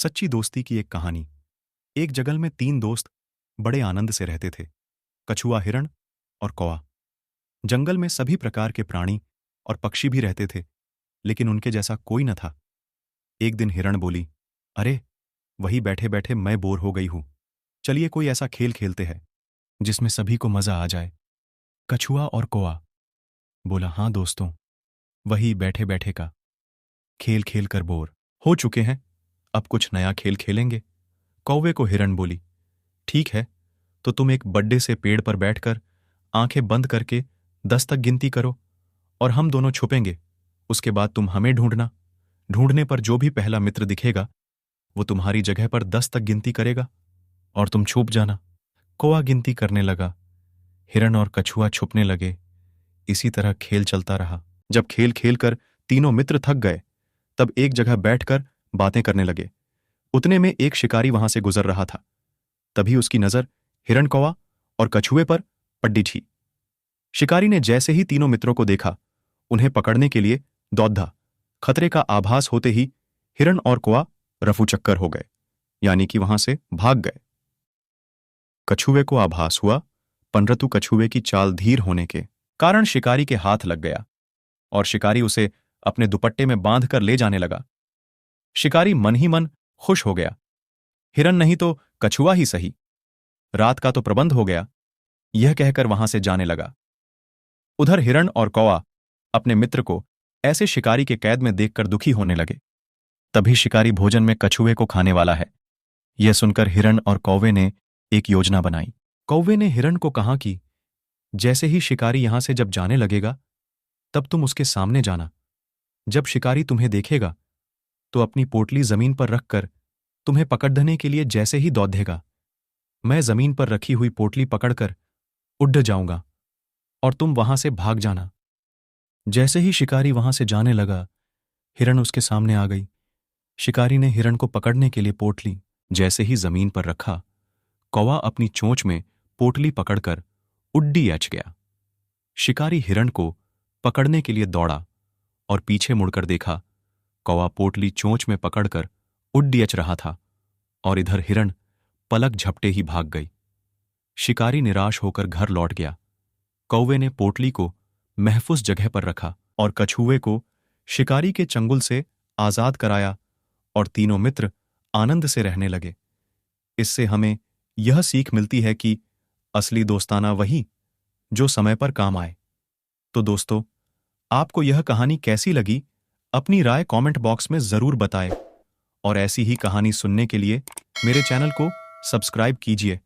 सच्ची दोस्ती की एक कहानी। एक जंगल में तीन दोस्त बड़े आनंद से रहते थे। कछुआ, हिरण और कौवा। जंगल में सभी प्रकार के प्राणी और पक्षी भी रहते थे, लेकिन उनके जैसा कोई न था। एक दिन हिरण बोली, अरे, वही बैठे बैठे मैं बोर हो गई हूं। चलिए कोई ऐसा खेल खेलते हैं जिसमें सभी को मजा आ जाए। कछुआ और कौवा बोला, हाँ दोस्तों, वही बैठे बैठे का खेल खेल कर बोर हो चुके हैं, अब कुछ नया खेल खेलेंगे। कौवे को हिरण बोली, ठीक है, तो तुम एक बड्डे से पेड़ पर बैठकर आंखें बंद करके 10 तक गिनती करो और हम दोनों छुपेंगे। उसके बाद तुम हमें ढूंढना। ढूंढने पर जो भी पहला मित्र दिखेगा वो तुम्हारी जगह पर 10 तक गिनती करेगा और तुम छुप जाना। कौवा गिनती करने लगा, हिरण और कछुआ छुपने लगे। इसी तरह खेल चलता रहा। जब खेल खेल कर तीनों मित्र थक गए, तब एक जगह बैठकर बातें करने लगे। उतने में एक शिकारी वहां से गुजर रहा था। तभी उसकी नजर हिरण, कौवा और कछुए पर पड़ी थी। शिकारी ने जैसे ही तीनों मित्रों को देखा, उन्हें पकड़ने के लिए दौड़ा। खतरे का आभास होते ही हिरण और कौवा रफूचक्कर हो गए, यानी कि वहां से भाग गए। कछुए को आभास हुआ, परंतु कछुए की चाल धीर होने के कारण शिकारी के हाथ लग गया और शिकारी उसे अपने दुपट्टे में बांध कर ले जाने लगा। शिकारी मन ही मन खुश हो गया। हिरण नहीं तो कछुआ ही सही, रात का तो प्रबंध हो गया, यह कहकर वहां से जाने लगा। उधर हिरण और कौवा अपने मित्र को ऐसे शिकारी के कैद में देखकर दुखी होने लगे। तभी शिकारी भोजन में कछुए को खाने वाला है। यह सुनकर हिरण और कौवे ने एक योजना बनाई। कौवे ने हिरण को कहा कि जैसे ही शिकारी यहां से जब जाने लगेगा, तब तुम उसके सामने जाना। जब शिकारी तुम्हें देखेगा तो अपनी पोटली जमीन पर रखकर तुम्हें पकड़ने के लिए जैसे ही दौड़ेगा, मैं जमीन पर रखी हुई पोटली पकड़कर उड़ जाऊंगा और तुम वहां से भाग जाना। जैसे ही शिकारी वहां से जाने लगा, हिरण उसके सामने आ गई। शिकारी ने हिरण को पकड़ने के लिए पोटली जैसे ही जमीन पर रखा, कौवा अपनी चोंच में पोटली पकड़कर उड्डी अच गया। शिकारी हिरण को पकड़ने के लिए दौड़ा और पीछे मुड़कर देखा, कौवा पोटली चोंच में पकड़कर उड्डी अच रहा था और इधर हिरण पलक झपटे ही भाग गई। शिकारी निराश होकर घर लौट गया। कौवे ने पोटली को महफूज जगह पर रखा और कछुए को शिकारी के चंगुल से आजाद कराया और तीनों मित्र आनंद से रहने लगे। इससे हमें यह सीख मिलती है कि असली दोस्ताना वही जो समय पर काम आए। तो दोस्तों, आपको यह कहानी कैसी लगी, अपनी राय कमेंट बॉक्स में जरूर बताएं और ऐसी ही कहानी सुनने के लिए मेरे चैनल को सब्सक्राइब कीजिए।